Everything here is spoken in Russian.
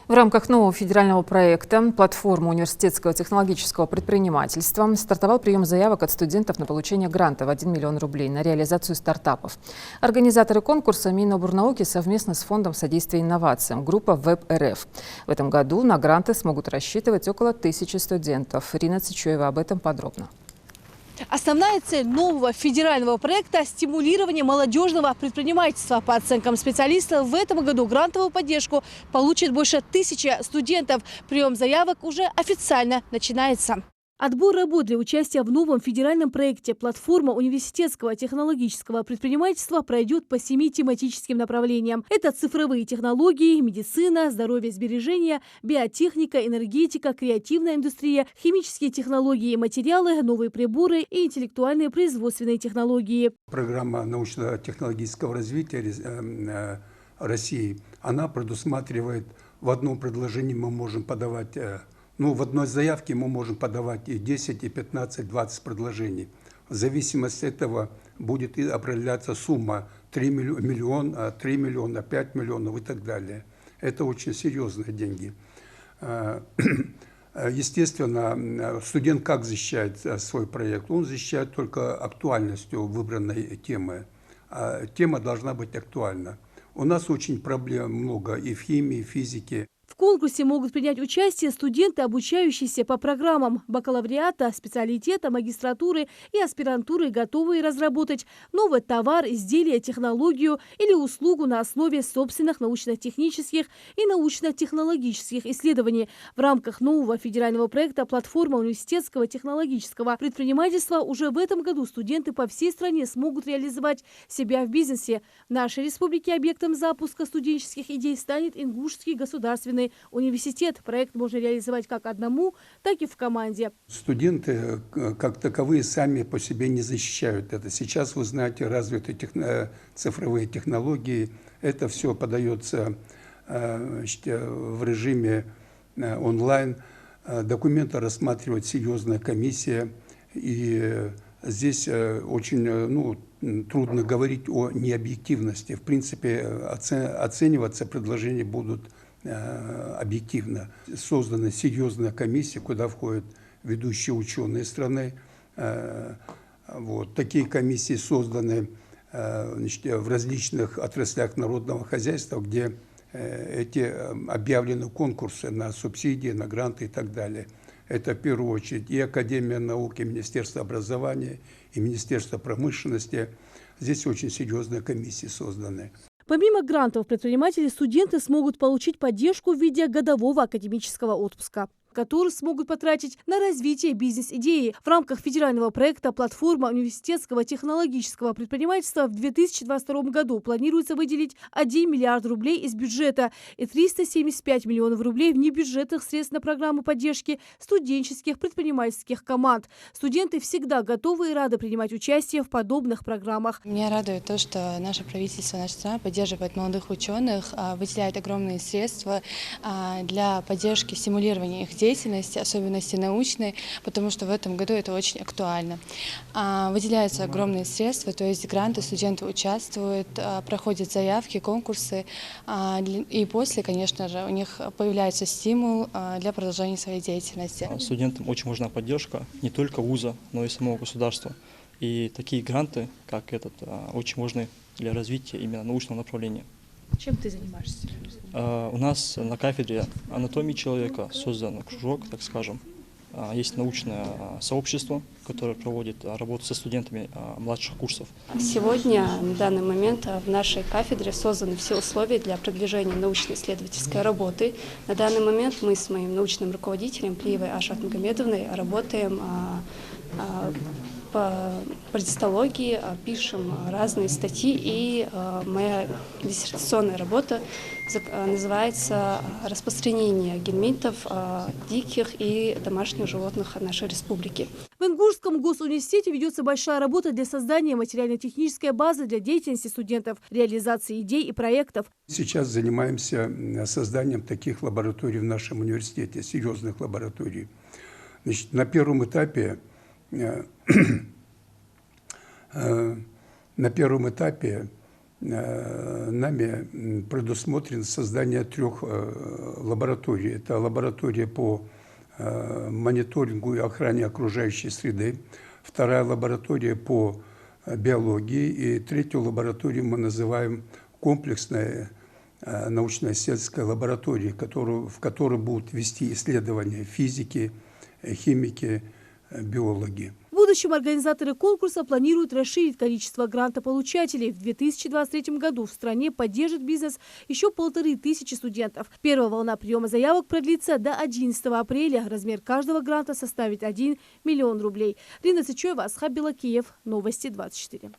В рамках нового федерального проекта «Платформа университетского технологического предпринимательства» стартовал прием заявок от студентов на получение гранта в 1 миллион рублей на реализацию стартапов. Организаторы конкурса Миноборнауки совместно с Фондом содействия инновациям, группа ВЭБ-РФ. В этом году на гранты смогут рассчитывать около 1000 студентов. Рина Цичуева об этом подробно. Основная цель нового федерального проекта – стимулирование молодежного предпринимательства. По оценкам специалистов, в этом году грантовую поддержку получит больше 1000 студентов. Прием заявок уже официально начинается. Отбор работ для участия в новом федеральном проекте «Платформа университетского технологического предпринимательства» пройдет по 7 тематическим направлениям. Это цифровые технологии, медицина, здоровье, сбережения, биотехника, энергетика, креативная индустрия, химические технологии и материалы, новые приборы и интеллектуальные производственные технологии. Программа научно-технологического развития России, она предусматривает, в одном предложении мы можем подавать, в одной заявке мы можем подавать и 10, и 15, 20 предложений. В зависимости от этого будет определяться сумма 3 миллиона, 3 миллиона, 5 миллионов и так далее. Это очень серьезные деньги. Естественно, студент как защищает свой проект? Он защищает только актуальностью выбранной темы. Тема должна быть актуальна. У нас очень проблем много и в химии, и в физике. В конкурсе могут принять участие студенты, обучающиеся по программам бакалавриата, специалитета, магистратуры и аспирантуры, готовые разработать новый товар, изделие, технологию или услугу на основе собственных научно-технических и научно-технологических исследований. В рамках нового федерального проекта «Платформа университетского технологического предпринимательства» уже в этом году студенты по всей стране смогут реализовать себя в бизнесе. В нашей республике объектом запуска студенческих идей станет Ингушский государственный университет. Проект можно реализовать как одному, так и в команде. Студенты как таковые сами по себе не защищают это. Сейчас, вы знаете, развиты цифровые технологии. Это все подается в режиме онлайн. Документы рассматривает серьезная комиссия. И здесь очень трудно говорить о необъективности. В принципе, оцениваться предложения будут объективно. Создана серьезная комиссия, куда входят ведущие ученые страны. Такие комиссии созданы в различных отраслях народного хозяйства, где объявлены конкурсы на субсидии, на гранты и так далее. Это в первую очередь и Академия наук, и Министерство образования, и Министерство промышленности. Здесь очень серьезные комиссии созданы. Помимо грантов, предприниматели и студенты смогут получить поддержку в виде годового академического отпуска, который смогут потратить на развитие бизнес-идеи. В рамках федерального проекта «Платформа университетского технологического предпринимательства» в 2022 году планируется выделить 1 миллиард рублей из бюджета и 375 миллионов рублей внебюджетных средств на программу поддержки студенческих предпринимательских команд. Студенты всегда готовы и рады принимать участие в подобных программах. Меня радует то, что наше правительство, наша страна поддерживает молодых ученых, выделяет огромные средства для поддержки, стимулирования их деятельности, особенности научной, потому что в этом году это очень актуально. Выделяются огромные средства, то есть гранты, студенты участвуют, проходят заявки, конкурсы, и после, конечно же, у них появляется стимул для продолжения своей деятельности. Студентам очень нужна поддержка не только вуза, но и самого государства. И такие гранты, как этот, очень важны для развития именно научного направления. Чем ты занимаешься? У нас на кафедре анатомии человека создан кружок, так скажем. Есть научное сообщество, которое проводит работу со студентами младших курсов. Сегодня, на данный момент, в нашей кафедре созданы все условия для продвижения научно-исследовательской работы. На данный момент мы с моим научным руководителем Плиевой Ашат Магомедовной работаем по предистологии, пишем разные статьи, и моя диссертационная работа называется «Распространение гельминтов диких и домашних животных нашей республики». В Ингушском госуниверситете ведется большая работа для создания материально-технической базы для деятельности студентов, реализации идей и проектов. Сейчас занимаемся созданием таких лабораторий в нашем университете, серьезных лабораторий. Значит, на первом этапе нами предусмотрено создание 3 лабораторий. Это лаборатория по мониторингу и охране окружающей среды, 2 лаборатория по биологии и 3 лабораторию мы называем комплексная научно-исследовательская лаборатория, в которой будут вести исследования физики, химики, биологи. В будущем организаторы конкурса планируют расширить количество грантополучателей. В 2023 году в стране поддержит бизнес еще 1500 студентов. Первая волна приема заявок продлится до 11 апреля. Размер каждого гранта составит 1 миллион рублей. Рина Сычева, Асхаб Белакиев. Новости 24.